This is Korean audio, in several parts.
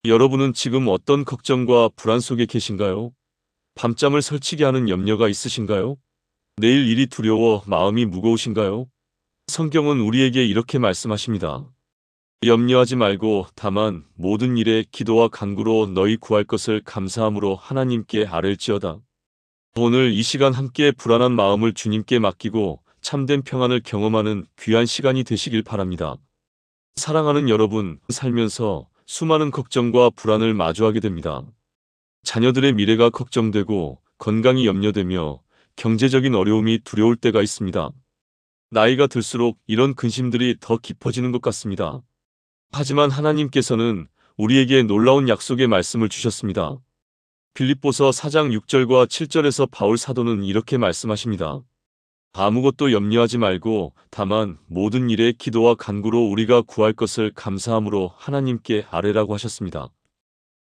여러분은 지금 어떤 걱정과 불안 속에 계신가요? 밤잠을 설치게 하는 염려가 있으신가요? 내일 일이 두려워 마음이 무거우신가요? 성경은 우리에게 이렇게 말씀하십니다. 염려하지 말고 다만 모든 일에 기도와 간구로 너희 구할 것을 감사함으로 하나님께 아뢰지어다. 오늘 이 시간 함께 불안한 마음을 주님께 맡기고 참된 평안을 경험하는 귀한 시간이 되시길 바랍니다. 사랑하는 여러분, 살면서 수많은 걱정과 불안을 마주하게 됩니다. 자녀들의 미래가 걱정되고 건강이 염려되며 경제적인 어려움이 두려울 때가 있습니다. 나이가 들수록 이런 근심들이 더 깊어지는 것 같습니다. 하지만 하나님께서는 우리에게 놀라운 약속의 말씀을 주셨습니다. 빌립보서 4장 6절과 7절에서 바울 사도는 이렇게 말씀하십니다. 아무것도 염려하지 말고 다만 모든 일에 기도와 간구로 우리가 구할 것을 감사함으로 하나님께 아뢰라고 하셨습니다.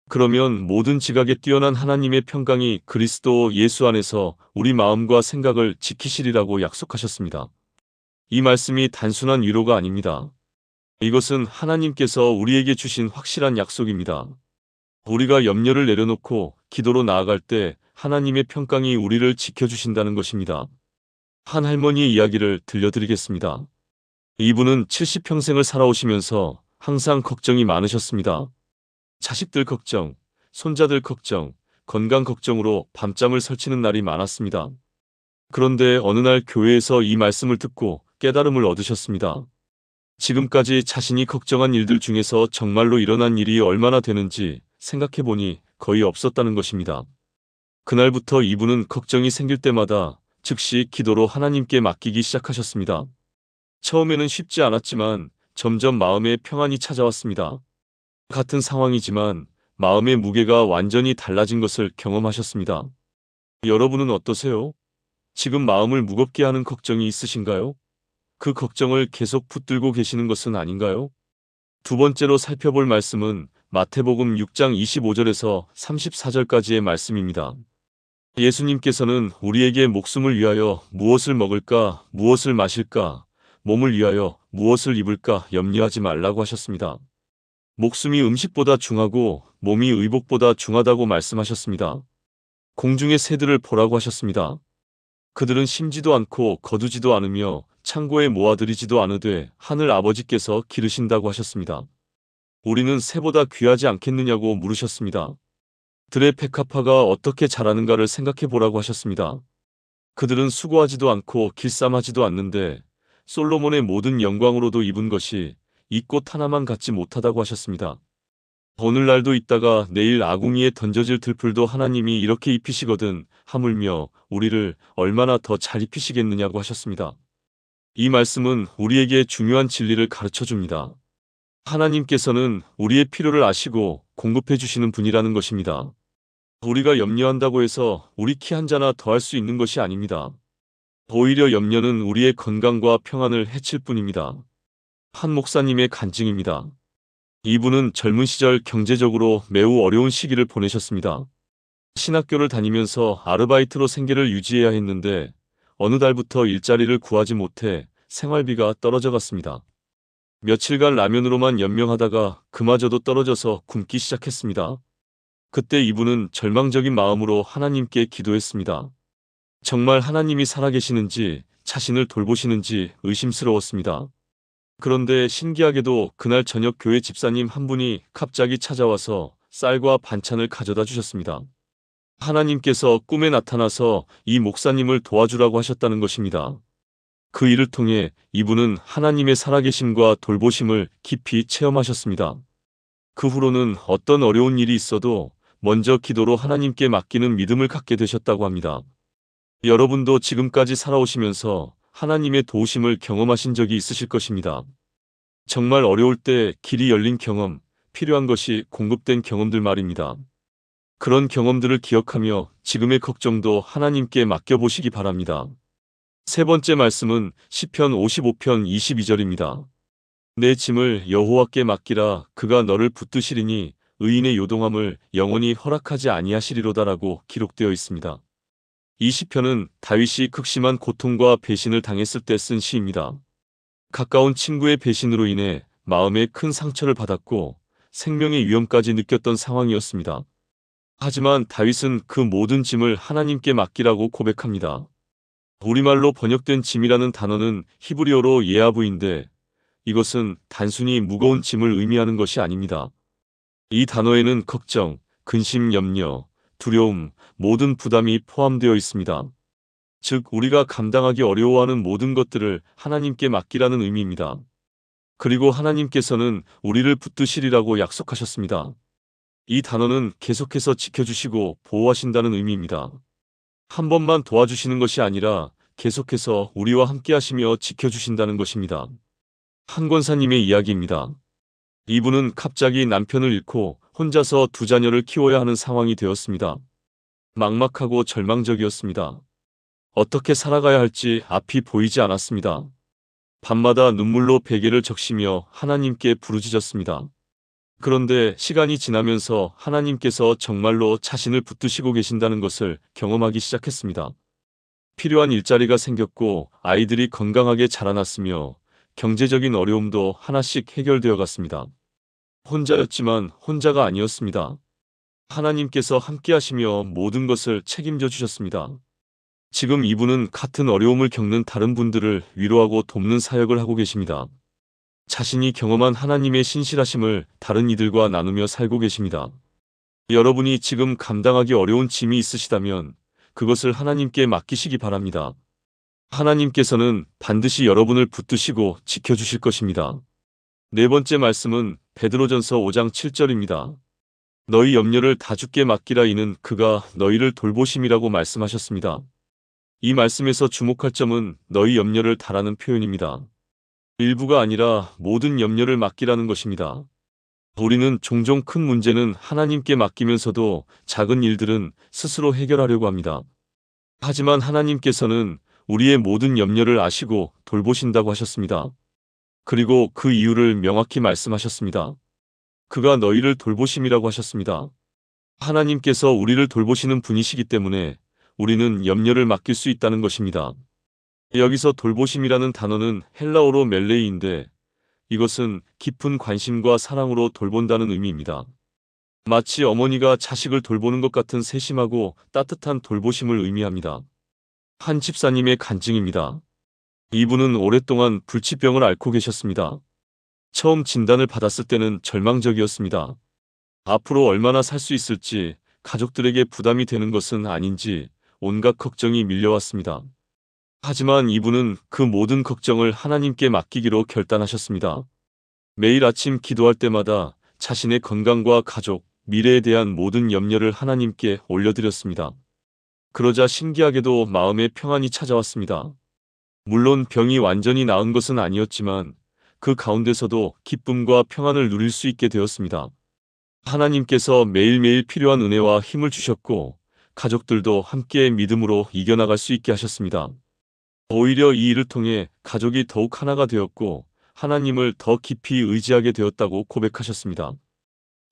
그러면 모든 지각에 뛰어난 하나님의 평강이 그리스도 예수 안에서 우리 마음과 생각을 지키시리라고 약속하셨습니다. 이 말씀이 단순한 위로가 아닙니다. 이것은 하나님께서 우리에게 주신 확실한 약속입니다. 우리가 염려를 내려놓고 기도로 나아갈 때 하나님의 평강이 우리를 지켜주신다는 것입니다. 한 할머니의 이야기를 들려드리겠습니다. 이분은 70평생을 살아오시면서 항상 걱정이 많으셨습니다. 자식들 걱정, 손자들 걱정, 건강 걱정으로 밤잠을 설치는 날이 많았습니다. 그런데 어느 날 교회에서 이 말씀을 듣고 깨달음을 얻으셨습니다. 지금까지 자신이 걱정한 일들 중에서 정말로 일어난 일이 얼마나 되는지 생각해보니 거의 없었다는 것입니다. 그날부터 이분은 걱정이 생길 때마다 즉시 기도로 하나님께 맡기기 시작하셨습니다. 처음에는 쉽지 않았지만 점점 마음에 평안이 찾아왔습니다. 같은 상황이지만 마음의 무게가 완전히 달라진 것을 경험하셨습니다. 여러분은 어떠세요? 지금 마음을 무겁게 하는 걱정이 있으신가요? 그 걱정을 계속 붙들고 계시는 것은 아닌가요? 두 번째로 살펴볼 말씀은 마태복음 6장 25절에서 34절까지의 말씀입니다. 예수님께서는 우리에게 목숨을 위하여 무엇을 먹을까, 무엇을 마실까, 몸을 위하여 무엇을 입을까 염려하지 말라고 하셨습니다. 목숨이 음식보다 중하고 몸이 의복보다 중하다고 말씀하셨습니다. 공중의 새들을 보라고 하셨습니다. 그들은 심지도 않고 거두지도 않으며 창고에 모아들이지도 않으되 하늘 아버지께서 기르신다고 하셨습니다. 우리는 새보다 귀하지 않겠느냐고 물으셨습니다. 들의 백합화가 어떻게 자라는가를 생각해 보라고 하셨습니다. 그들은 수고하지도 않고 길쌈하지도 않는데 솔로몬의 모든 영광으로도 입은 것이 이 꽃 하나만 갖지 못하다고 하셨습니다. 오늘날도 있다가 내일 아궁이에 던져질 들풀도 하나님이 이렇게 입히시거든 하물며 우리를 얼마나 더 잘 입히시겠느냐고 하셨습니다. 이 말씀은 우리에게 중요한 진리를 가르쳐 줍니다. 하나님께서는 우리의 필요를 아시고 공급해 주시는 분이라는 것입니다. 우리가 염려한다고 해서 우리 키 한 자나 더 할 수 있는 것이 아닙니다. 오히려 염려는 우리의 건강과 평안을 해칠 뿐입니다. 한 목사님의 간증입니다. 이분은 젊은 시절 경제적으로 매우 어려운 시기를 보내셨습니다. 신학교를 다니면서 아르바이트로 생계를 유지해야 했는데 어느 달부터 일자리를 구하지 못해 생활비가 떨어져 갔습니다. 며칠간 라면으로만 연명하다가 그마저도 떨어져서 굶기 시작했습니다. 그때 이분은 절망적인 마음으로 하나님께 기도했습니다. 정말 하나님이 살아계시는지 자신을 돌보시는지 의심스러웠습니다. 그런데 신기하게도 그날 저녁 교회 집사님 한 분이 갑자기 찾아와서 쌀과 반찬을 가져다 주셨습니다. 하나님께서 꿈에 나타나서 이 목사님을 도와주라고 하셨다는 것입니다. 그 일을 통해 이분은 하나님의 살아계심과 돌보심을 깊이 체험하셨습니다. 그 후로는 어떤 어려운 일이 있어도 먼저 기도로 하나님께 맡기는 믿음을 갖게 되셨다고 합니다. 여러분도 지금까지 살아오시면서 하나님의 도우심을 경험하신 적이 있으실 것입니다. 정말 어려울 때 길이 열린 경험, 필요한 것이 공급된 경험들 말입니다. 그런 경험들을 기억하며 지금의 걱정도 하나님께 맡겨보시기 바랍니다. 세 번째 말씀은 시편 55편 22절입니다. 내 짐을 여호와께 맡기라. 그가 너를 붙드시리니 의인의 요동함을 영원히 허락하지 아니하시리로다라고 기록되어 있습니다. 이 시편은 다윗이 극심한 고통과 배신을 당했을 때 쓴 시입니다. 가까운 친구의 배신으로 인해 마음에 큰 상처를 받았고 생명의 위험까지 느꼈던 상황이었습니다. 하지만 다윗은 그 모든 짐을 하나님께 맡기라고 고백합니다. 우리말로 번역된 짐이라는 단어는 히브리어로 예아부인데 이것은 단순히 무거운 짐을 의미하는 것이 아닙니다. 이 단어에는 걱정, 근심, 염려, 두려움, 모든 부담이 포함되어 있습니다. 즉, 우리가 감당하기 어려워하는 모든 것들을 하나님께 맡기라는 의미입니다. 그리고 하나님께서는 우리를 붙드시리라고 약속하셨습니다. 이 단어는 계속해서 지켜주시고 보호하신다는 의미입니다. 한 번만 도와주시는 것이 아니라 계속해서 우리와 함께 하시며 지켜주신다는 것입니다. 한 권사님의 이야기입니다. 이분은 갑자기 남편을 잃고 혼자서 두 자녀를 키워야 하는 상황이 되었습니다. 막막하고 절망적이었습니다. 어떻게 살아가야 할지 앞이 보이지 않았습니다. 밤마다 눈물로 베개를 적시며 하나님께 부르짖었습니다. 그런데 시간이 지나면서 하나님께서 정말로 자신을 붙드시고 계신다는 것을 경험하기 시작했습니다. 필요한 일자리가 생겼고 아이들이 건강하게 자라났으며 경제적인 어려움도 하나씩 해결되어 갔습니다. 혼자였지만 혼자가 아니었습니다. 하나님께서 함께 하시며 모든 것을 책임져 주셨습니다. 지금 이분은 같은 어려움을 겪는 다른 분들을 위로하고 돕는 사역을 하고 계십니다. 자신이 경험한 하나님의 신실하심을 다른 이들과 나누며 살고 계십니다. 여러분이 지금 감당하기 어려운 짐이 있으시다면 그것을 하나님께 맡기시기 바랍니다. 하나님께서는 반드시 여러분을 붙드시고 지켜주실 것입니다. 네 번째 말씀은 베드로전서 5장 7절입니다. 너희 염려를 다 주께 맡기라 이는 그가 너희를 돌보심이라고 말씀하셨습니다. 이 말씀에서 주목할 점은 너희 염려를 다라는 표현입니다. 일부가 아니라 모든 염려를 맡기라는 것입니다. 우리는 종종 큰 문제는 하나님께 맡기면서도 작은 일들은 스스로 해결하려고 합니다. 하지만 하나님께서는 우리의 모든 염려를 아시고 돌보신다고 하셨습니다. 그리고 그 이유를 명확히 말씀하셨습니다. 그가 너희를 돌보심이라고 하셨습니다. 하나님께서 우리를 돌보시는 분이시기 때문에 우리는 염려를 맡길 수 있다는 것입니다. 여기서 돌보심이라는 단어는 헬라어로 멜레이인데 이것은 깊은 관심과 사랑으로 돌본다는 의미입니다. 마치 어머니가 자식을 돌보는 것 같은 세심하고 따뜻한 돌보심을 의미합니다. 한 집사님의 간증입니다. 이분은 오랫동안 불치병을 앓고 계셨습니다. 처음 진단을 받았을 때는 절망적이었습니다. 앞으로 얼마나 살 수 있을지, 가족들에게 부담이 되는 것은 아닌지 온갖 걱정이 밀려왔습니다. 하지만 이분은 그 모든 걱정을 하나님께 맡기기로 결단하셨습니다. 매일 아침 기도할 때마다 자신의 건강과 가족, 미래에 대한 모든 염려를 하나님께 올려드렸습니다. 그러자 신기하게도 마음의 평안이 찾아왔습니다. 물론 병이 완전히 나은 것은 아니었지만 그 가운데서도 기쁨과 평안을 누릴 수 있게 되었습니다. 하나님께서 매일매일 필요한 은혜와 힘을 주셨고 가족들도 함께 믿음으로 이겨나갈 수 있게 하셨습니다. 오히려 이 일을 통해 가족이 더욱 하나가 되었고 하나님을 더 깊이 의지하게 되었다고 고백하셨습니다.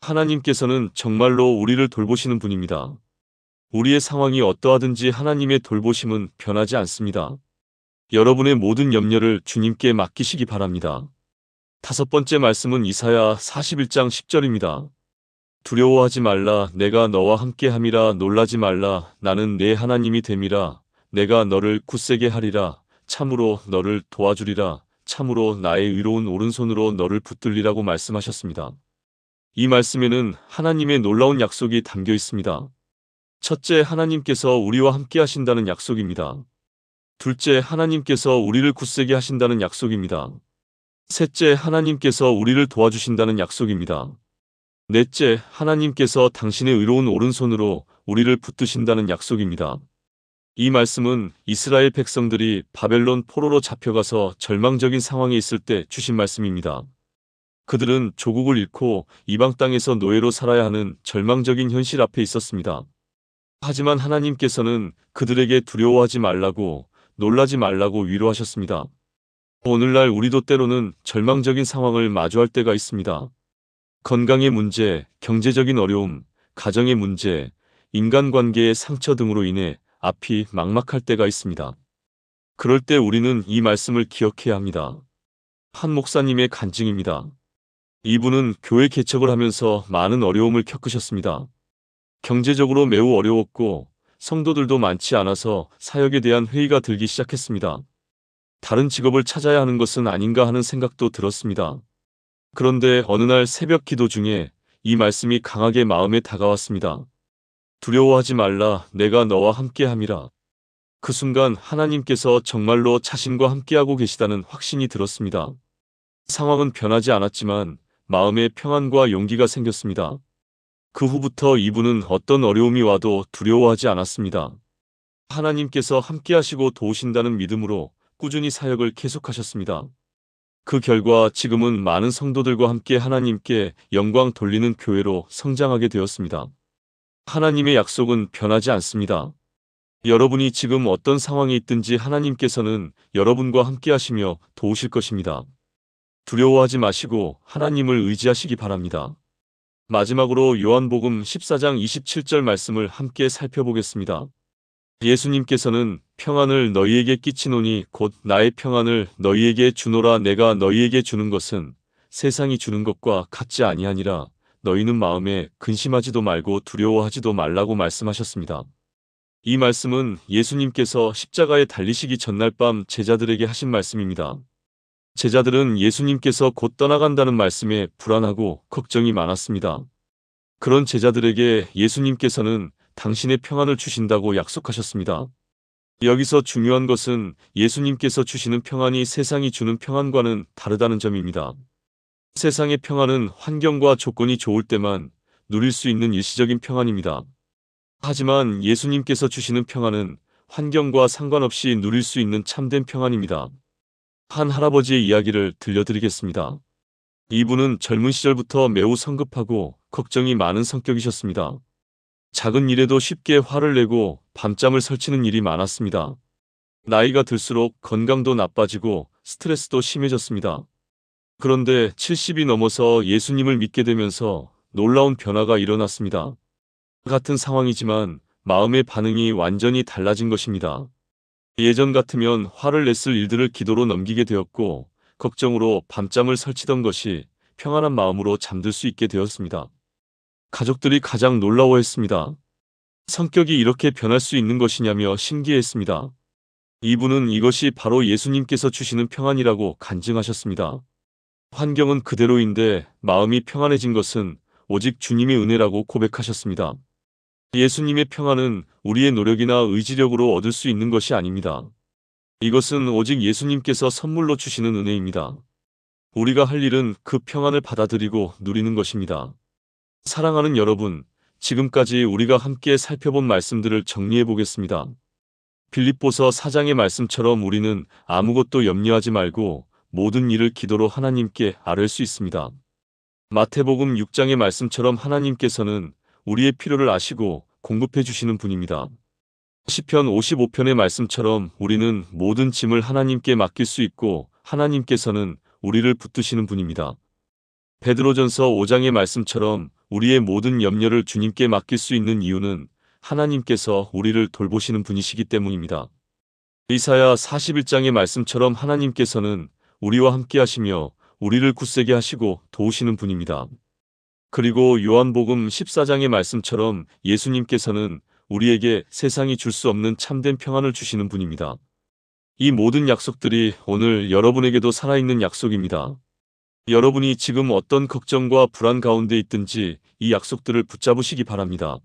하나님께서는 정말로 우리를 돌보시는 분입니다. 우리의 상황이 어떠하든지 하나님의 돌보심은 변하지 않습니다. 여러분의 모든 염려를 주님께 맡기시기 바랍니다. 다섯 번째 말씀은 이사야 41장 10절입니다. 두려워하지 말라 내가 너와 함께함이라 놀라지 말라 나는 내 하나님이 됨이라 내가 너를 굳세게 하리라 참으로 너를 도와주리라 참으로 나의 의로운 오른손으로 너를 붙들리라고 말씀하셨습니다. 이 말씀에는 하나님의 놀라운 약속이 담겨 있습니다. 첫째, 하나님께서 우리와 함께 하신다는 약속입니다. 둘째, 하나님께서 우리를 굳세게 하신다는 약속입니다. 셋째, 하나님께서 우리를 도와주신다는 약속입니다. 넷째, 하나님께서 당신의 의로운 오른손으로 우리를 붙드신다는 약속입니다. 이 말씀은 이스라엘 백성들이 바벨론 포로로 잡혀가서 절망적인 상황에 있을 때 주신 말씀입니다. 그들은 조국을 잃고 이방 땅에서 노예로 살아야 하는 절망적인 현실 앞에 있었습니다. 하지만 하나님께서는 그들에게 두려워하지 말라고, 놀라지 말라고 위로하셨습니다. 오늘날 우리도 때로는 절망적인 상황을 마주할 때가 있습니다. 건강의 문제, 경제적인 어려움, 가정의 문제, 인간관계의 상처 등으로 인해 앞이 막막할 때가 있습니다. 그럴 때 우리는 이 말씀을 기억해야 합니다. 한 목사님의 간증입니다. 이분은 교회 개척을 하면서 많은 어려움을 겪으셨습니다. 경제적으로 매우 어려웠고 성도들도 많지 않아서 사역에 대한 회의가 들기 시작했습니다. 다른 직업을 찾아야 하는 것은 아닌가 하는 생각도 들었습니다. 그런데 어느 날 새벽 기도 중에 이 말씀이 강하게 마음에 다가왔습니다. 두려워하지 말라, 내가 너와 함께함이라. 그 순간 하나님께서 정말로 자신과 함께하고 계시다는 확신이 들었습니다. 상황은 변하지 않았지만 마음에 평안과 용기가 생겼습니다. 그 후부터 이분은 어떤 어려움이 와도 두려워하지 않았습니다. 하나님께서 함께하시고 도우신다는 믿음으로 꾸준히 사역을 계속하셨습니다. 그 결과 지금은 많은 성도들과 함께 하나님께 영광 돌리는 교회로 성장하게 되었습니다. 하나님의 약속은 변하지 않습니다. 여러분이 지금 어떤 상황에 있든지 하나님께서는 여러분과 함께 하시며 도우실 것입니다. 두려워하지 마시고 하나님을 의지하시기 바랍니다. 마지막으로 요한복음 14장 27절 말씀을 함께 살펴보겠습니다. 예수님께서는 평안을 너희에게 끼치노니 곧 나의 평안을 너희에게 주노라. 내가 너희에게 주는 것은 세상이 주는 것과 같지 아니하니라. 너희는 마음에 근심하지도 말고 두려워하지도 말라고 말씀하셨습니다. 이 말씀은 예수님께서 십자가에 달리시기 전날 밤 제자들에게 하신 말씀입니다. 제자들은 예수님께서 곧 떠나간다는 말씀에 불안하고 걱정이 많았습니다. 그런 제자들에게 예수님께서는 당신의 평안을 주신다고 약속하셨습니다. 여기서 중요한 것은 예수님께서 주시는 평안이 세상이 주는 평안과는 다르다는 점입니다. 세상의 평안은 환경과 조건이 좋을 때만 누릴 수 있는 일시적인 평안입니다. 하지만 예수님께서 주시는 평안은 환경과 상관없이 누릴 수 있는 참된 평안입니다. 한 할아버지의 이야기를 들려드리겠습니다. 이분은 젊은 시절부터 매우 성급하고 걱정이 많은 성격이셨습니다. 작은 일에도 쉽게 화를 내고 밤잠을 설치는 일이 많았습니다. 나이가 들수록 건강도 나빠지고 스트레스도 심해졌습니다. 그런데 70이 넘어서 예수님을 믿게 되면서 놀라운 변화가 일어났습니다. 같은 상황이지만 마음의 반응이 완전히 달라진 것입니다. 예전 같으면 화를 냈을 일들을 기도로 넘기게 되었고 걱정으로 밤잠을 설치던 것이 평안한 마음으로 잠들 수 있게 되었습니다. 가족들이 가장 놀라워했습니다. 성격이 이렇게 변할 수 있는 것이냐며 신기했습니다. 이분은 이것이 바로 예수님께서 주시는 평안이라고 간증하셨습니다. 환경은 그대로인데 마음이 평안해진 것은 오직 주님의 은혜라고 고백하셨습니다. 예수님의 평안은 우리의 노력이나 의지력으로 얻을 수 있는 것이 아닙니다. 이것은 오직 예수님께서 선물로 주시는 은혜입니다. 우리가 할 일은 그 평안을 받아들이고 누리는 것입니다. 사랑하는 여러분, 지금까지 우리가 함께 살펴본 말씀들을 정리해 보겠습니다. 빌립보서 4장의 말씀처럼 우리는 아무것도 염려하지 말고 모든 일을 기도로 하나님께 아뢰 수 있습니다. 마태복음 6장의 말씀처럼 하나님께서는 우리의 필요를 아시고 공급해 주시는 분입니다. 시편 55편의 말씀처럼 우리는 모든 짐을 하나님께 맡길 수 있고 하나님께서는 우리를 붙드시는 분입니다. 베드로전서 5장의 말씀처럼 우리의 모든 염려를 주님께 맡길 수 있는 이유는 하나님께서 우리를 돌보시는 분이시기 때문입니다. 이사야 41장의 말씀처럼 하나님께서는 우리와 함께 하시며 우리를 굳세게 하시고 도우시는 분입니다. 그리고 요한복음 14장의 말씀처럼 예수님께서는 우리에게 세상이 줄 수 없는 참된 평안을 주시는 분입니다. 이 모든 약속들이 오늘 여러분에게도 살아있는 약속입니다. 여러분이 지금 어떤 걱정과 불안 가운데 있든지 이 약속들을 붙잡으시기 바랍니다.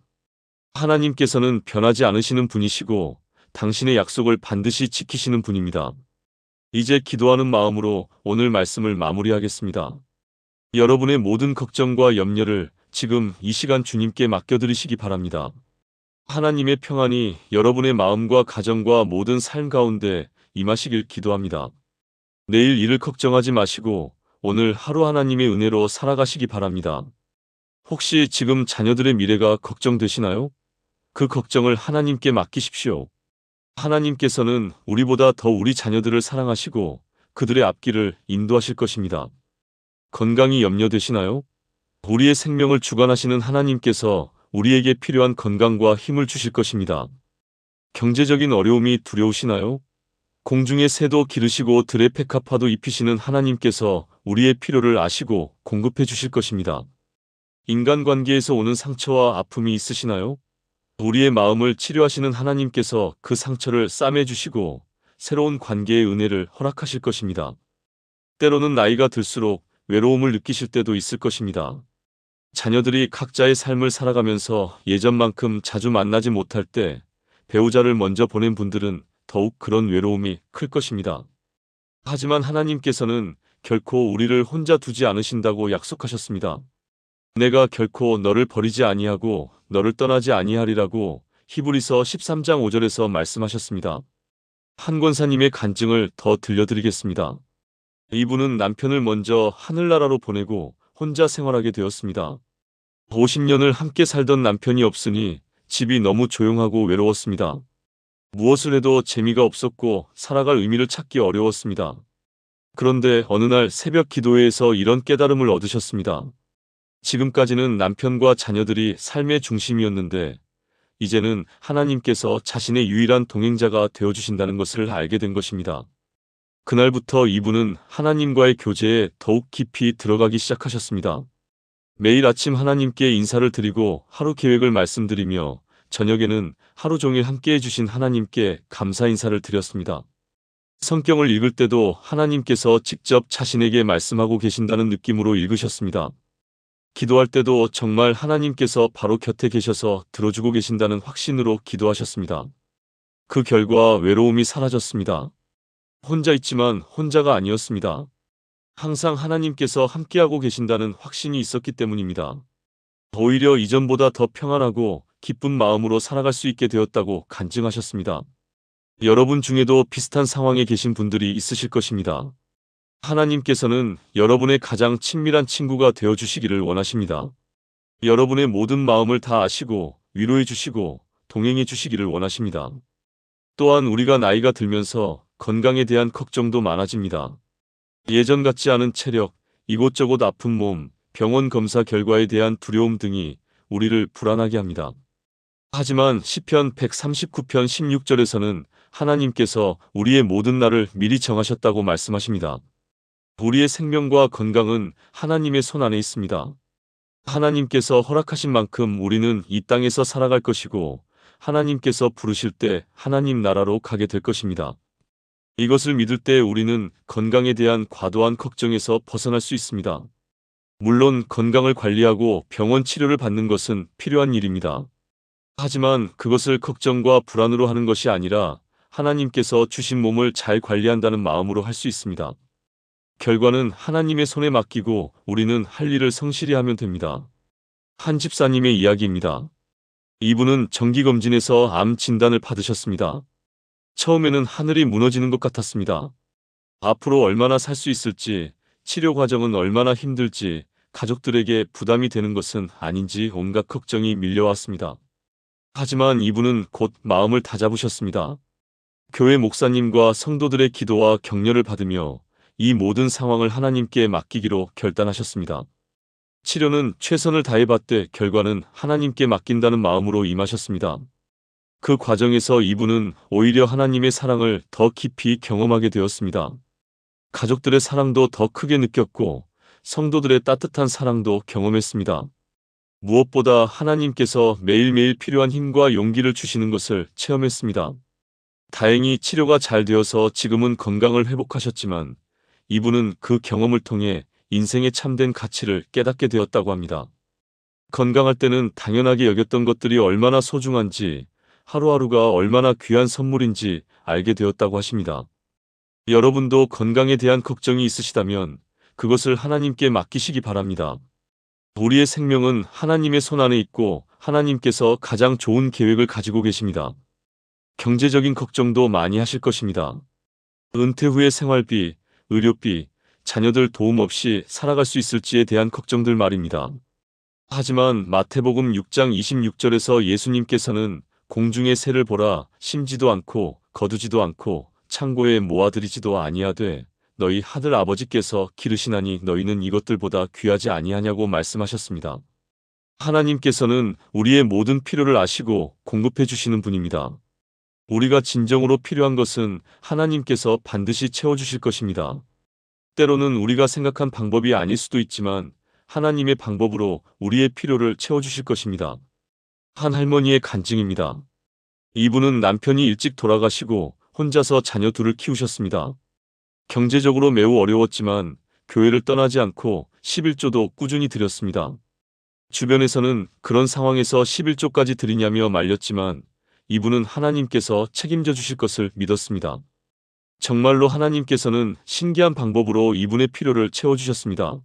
하나님께서는 변하지 않으시는 분이시고 당신의 약속을 반드시 지키시는 분입니다. 이제 기도하는 마음으로 오늘 말씀을 마무리하겠습니다. 여러분의 모든 걱정과 염려를 지금 이 시간 주님께 맡겨드리시기 바랍니다. 하나님의 평안이 여러분의 마음과 가정과 모든 삶 가운데 임하시길 기도합니다. 내일 일을 걱정하지 마시고 오늘 하루 하나님의 은혜로 살아가시기 바랍니다. 혹시 지금 자녀들의 미래가 걱정되시나요? 그 걱정을 하나님께 맡기십시오. 하나님께서는 우리보다 더 우리 자녀들을 사랑하시고 그들의 앞길을 인도하실 것입니다. 건강이 염려되시나요? 우리의 생명을 주관하시는 하나님께서 우리에게 필요한 건강과 힘을 주실 것입니다. 경제적인 어려움이 두려우시나요? 공중의 새도 기르시고 들의 백합화도 입히시는 하나님께서 우리의 필요를 아시고 공급해 주실 것입니다. 인간관계에서 오는 상처와 아픔이 있으시나요? 우리의 마음을 치료하시는 하나님께서 그 상처를 싸매주시고 새로운 관계의 은혜를 허락하실 것입니다. 때로는 나이가 들수록 외로움을 느끼실 때도 있을 것입니다. 자녀들이 각자의 삶을 살아가면서 예전만큼 자주 만나지 못할 때 배우자를 먼저 보낸 분들은 더욱 그런 외로움이 클 것입니다. 하지만 하나님께서는 결코 우리를 혼자 두지 않으신다고 약속하셨습니다. 내가 결코 너를 버리지 아니하고 너를 떠나지 아니하리라고 히브리서 13장 5절에서 말씀하셨습니다. 한 권사님의 간증을 더 들려드리겠습니다. 이분은 남편을 먼저 하늘나라로 보내고 혼자 생활하게 되었습니다. 50년을 함께 살던 남편이 없으니 집이 너무 조용하고 외로웠습니다. 무엇을 해도 재미가 없었고 살아갈 의미를 찾기 어려웠습니다. 그런데 어느 날 새벽 기도회에서 이런 깨달음을 얻으셨습니다. 지금까지는 남편과 자녀들이 삶의 중심이었는데 이제는 하나님께서 자신의 유일한 동행자가 되어주신다는 것을 알게 된 것입니다. 그날부터 이분은 하나님과의 교제에 더욱 깊이 들어가기 시작하셨습니다. 매일 아침 하나님께 인사를 드리고 하루 계획을 말씀드리며 저녁에는 하루 종일 함께해 주신 하나님께 감사 인사를 드렸습니다. 성경을 읽을 때도 하나님께서 직접 자신에게 말씀하고 계신다는 느낌으로 읽으셨습니다. 기도할 때도 정말 하나님께서 바로 곁에 계셔서 들어주고 계신다는 확신으로 기도하셨습니다. 그 결과 외로움이 사라졌습니다. 혼자 있지만 혼자가 아니었습니다. 항상 하나님께서 함께하고 계신다는 확신이 있었기 때문입니다. 오히려 이전보다 더 평안하고 기쁜 마음으로 살아갈 수 있게 되었다고 간증하셨습니다. 여러분 중에도 비슷한 상황에 계신 분들이 있으실 것입니다. 하나님께서는 여러분의 가장 친밀한 친구가 되어주시기를 원하십니다. 여러분의 모든 마음을 다 아시고 위로해 주시고 동행해 주시기를 원하십니다. 또한 우리가 나이가 들면서 건강에 대한 걱정도 많아집니다. 예전 같지 않은 체력, 이곳저곳 아픈 몸, 병원 검사 결과에 대한 두려움 등이 우리를 불안하게 합니다. 하지만 시편 139편 16절에서는 하나님께서 우리의 모든 날을 미리 정하셨다고 말씀하십니다. 우리의 생명과 건강은 하나님의 손 안에 있습니다. 하나님께서 허락하신 만큼 우리는 이 땅에서 살아갈 것이고 하나님께서 부르실 때 하나님 나라로 가게 될 것입니다. 이것을 믿을 때 우리는 건강에 대한 과도한 걱정에서 벗어날 수 있습니다. 물론 건강을 관리하고 병원 치료를 받는 것은 필요한 일입니다. 하지만 그것을 걱정과 불안으로 하는 것이 아니라 하나님께서 주신 몸을 잘 관리한다는 마음으로 할 수 있습니다. 결과는 하나님의 손에 맡기고 우리는 할 일을 성실히 하면 됩니다. 한 집사님의 이야기입니다. 이분은 정기검진에서 암 진단을 받으셨습니다. 처음에는 하늘이 무너지는 것 같았습니다. 앞으로 얼마나 살 수 있을지, 치료 과정은 얼마나 힘들지, 가족들에게 부담이 되는 것은 아닌지 온갖 걱정이 밀려왔습니다. 하지만 이분은 곧 마음을 다잡으셨습니다. 교회 목사님과 성도들의 기도와 격려를 받으며 이 모든 상황을 하나님께 맡기기로 결단하셨습니다. 치료는 최선을 다해 받되 결과는 하나님께 맡긴다는 마음으로 임하셨습니다. 그 과정에서 이분은 오히려 하나님의 사랑을 더 깊이 경험하게 되었습니다. 가족들의 사랑도 더 크게 느꼈고 성도들의 따뜻한 사랑도 경험했습니다. 무엇보다 하나님께서 매일매일 필요한 힘과 용기를 주시는 것을 체험했습니다. 다행히 치료가 잘 되어서 지금은 건강을 회복하셨지만 이분은 그 경험을 통해 인생의 참된 가치를 깨닫게 되었다고 합니다. 건강할 때는 당연하게 여겼던 것들이 얼마나 소중한지, 하루하루가 얼마나 귀한 선물인지 알게 되었다고 하십니다. 여러분도 건강에 대한 걱정이 있으시다면 그것을 하나님께 맡기시기 바랍니다. 우리의 생명은 하나님의 손 안에 있고 하나님께서 가장 좋은 계획을 가지고 계십니다. 경제적인 걱정도 많이 하실 것입니다. 은퇴 후의 생활비, 의료비, 자녀들 도움 없이 살아갈 수 있을지에 대한 걱정들 말입니다. 하지만 마태복음 6장 26절에서 예수님께서는 공중의 새를 보라, 심지도 않고 거두지도 않고 창고에 모아들이지도 아니하되 너희 하늘 아버지께서 기르시나니 너희는 이것들보다 귀하지 아니하냐고 말씀하셨습니다. 하나님께서는 우리의 모든 필요를 아시고 공급해 주시는 분입니다. 우리가 진정으로 필요한 것은 하나님께서 반드시 채워주실 것입니다. 때로는 우리가 생각한 방법이 아닐 수도 있지만 하나님의 방법으로 우리의 필요를 채워주실 것입니다. 한 할머니의 간증입니다. 이분은 남편이 일찍 돌아가시고 혼자서 자녀 둘을 키우셨습니다. 경제적으로 매우 어려웠지만 교회를 떠나지 않고 11조도 꾸준히 드렸습니다. 주변에서는 그런 상황에서 11조까지 드리냐며 말렸지만 이분은 하나님께서 책임져 주실 것을 믿었습니다. 정말로 하나님께서는 신기한 방법으로 이분의 필요를 채워주셨습니다.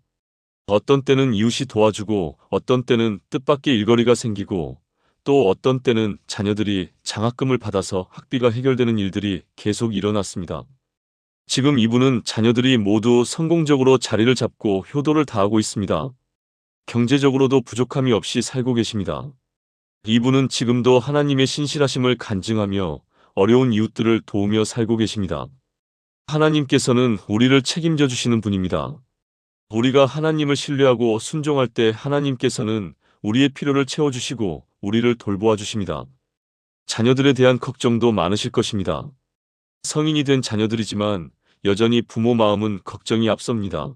어떤 때는 이웃이 도와주고 어떤 때는 뜻밖의 일거리가 생기고 또 어떤 때는 자녀들이 장학금을 받아서 학비가 해결되는 일들이 계속 일어났습니다. 지금 이분은 자녀들이 모두 성공적으로 자리를 잡고 효도를 다하고 있습니다. 경제적으로도 부족함이 없이 살고 계십니다. 이분은 지금도 하나님의 신실하심을 간증하며 어려운 이웃들을 도우며 살고 계십니다. 하나님께서는 우리를 책임져 주시는 분입니다. 우리가 하나님을 신뢰하고 순종할 때 하나님께서는 우리의 필요를 채워주시고 우리를 돌보아 주십니다. 자녀들에 대한 걱정도 많으실 것입니다. 성인이 된 자녀들이지만 여전히 부모 마음은 걱정이 앞섭니다.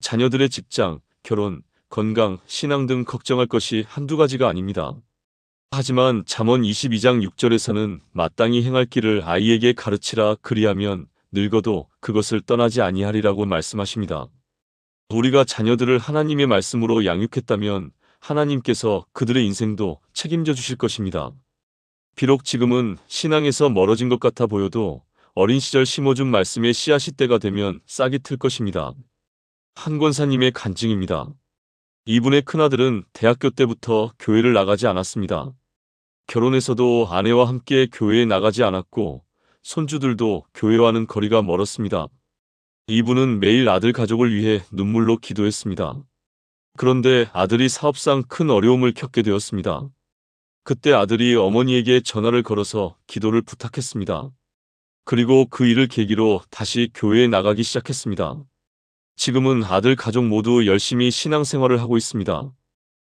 자녀들의 직장, 결혼, 건강, 신앙 등 걱정할 것이 한두 가지가 아닙니다. 하지만 잠언 22장 6절에서는 마땅히 행할 길을 아이에게 가르치라 그리하면 늙어도 그것을 떠나지 아니하리라고 말씀하십니다. 우리가 자녀들을 하나님의 말씀으로 양육했다면 하나님께서 그들의 인생도 책임져 주실 것입니다. 비록 지금은 신앙에서 멀어진 것 같아 보여도 어린 시절 심어준 말씀의 씨앗이 때가 되면 싹이 틀 것입니다. 한 권사님의 간증입니다. 이분의 큰아들은 대학교 때부터 교회를 나가지 않았습니다. 결혼해서도 아내와 함께 교회에 나가지 않았고 손주들도 교회와는 거리가 멀었습니다. 이분은 매일 아들 가족을 위해 눈물로 기도했습니다. 그런데 아들이 사업상 큰 어려움을 겪게 되었습니다. 그때 아들이 어머니에게 전화를 걸어서 기도를 부탁했습니다. 그리고 그 일을 계기로 다시 교회에 나가기 시작했습니다. 지금은 아들 가족 모두 열심히 신앙생활을 하고 있습니다.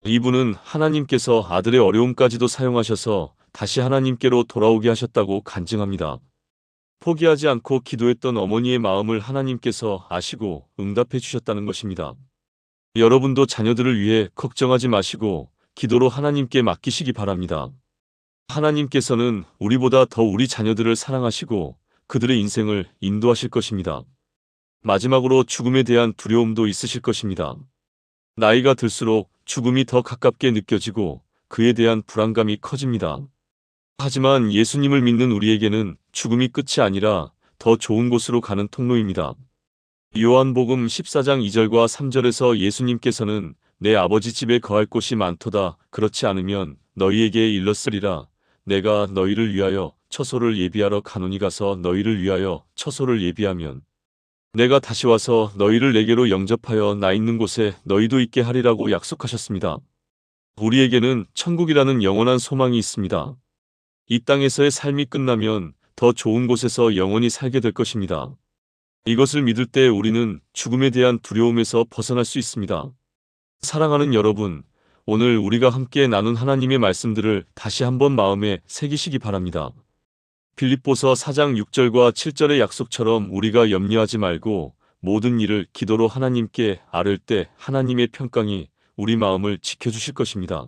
이분은 하나님께서 아들의 어려움까지도 사용하셔서 다시 하나님께로 돌아오게 하셨다고 간증합니다. 포기하지 않고 기도했던 어머니의 마음을 하나님께서 아시고 응답해 주셨다는 것입니다. 여러분도 자녀들을 위해 걱정하지 마시고 기도로 하나님께 맡기시기 바랍니다. 하나님께서는 우리보다 더 우리 자녀들을 사랑하시고 그들의 인생을 인도하실 것입니다. 마지막으로 죽음에 대한 두려움도 있으실 것입니다. 나이가 들수록 죽음이 더 가깝게 느껴지고 그에 대한 불안감이 커집니다. 하지만 예수님을 믿는 우리에게는 죽음이 끝이 아니라 더 좋은 곳으로 가는 통로입니다. 요한복음 14장 2절과 3절에서 예수님께서는 내 아버지 집에 거할 곳이 많도다. 그렇지 않으면 너희에게 일렀으리라. 내가 너희를 위하여 처소를 예비하러 가노니 가서 너희를 위하여 처소를 예비하면 내가 다시 와서 너희를 내게로 영접하여 나 있는 곳에 너희도 있게 하리라고 약속하셨습니다. 우리에게는 천국이라는 영원한 소망이 있습니다. 이 땅에서의 삶이 끝나면 더 좋은 곳에서 영원히 살게 될 것입니다. 이것을 믿을 때 우리는 죽음에 대한 두려움에서 벗어날 수 있습니다. 사랑하는 여러분, 오늘 우리가 함께 나눈 하나님의 말씀들을 다시 한번 마음에 새기시기 바랍니다. 빌립보서 4장 6절과 7절의 약속처럼 우리가 염려하지 말고 모든 일을 기도로 하나님께 아뢰을 때 하나님의 평강이 우리 마음을 지켜주실 것입니다.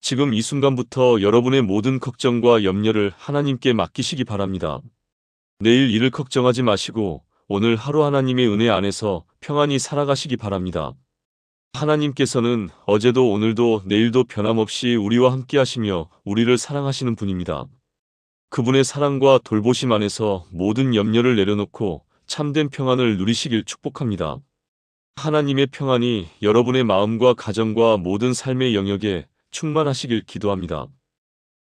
지금 이 순간부터 여러분의 모든 걱정과 염려를 하나님께 맡기시기 바랍니다. 내일 일을 걱정하지 마시고 오늘 하루 하나님의 은혜 안에서 평안히 살아가시기 바랍니다. 하나님께서는 어제도 오늘도 내일도 변함없이 우리와 함께 하시며 우리를 사랑하시는 분입니다. 그분의 사랑과 돌보심 안에서 모든 염려를 내려놓고 참된 평안을 누리시길 축복합니다. 하나님의 평안이 여러분의 마음과 가정과 모든 삶의 영역에 충만하시길 기도합니다.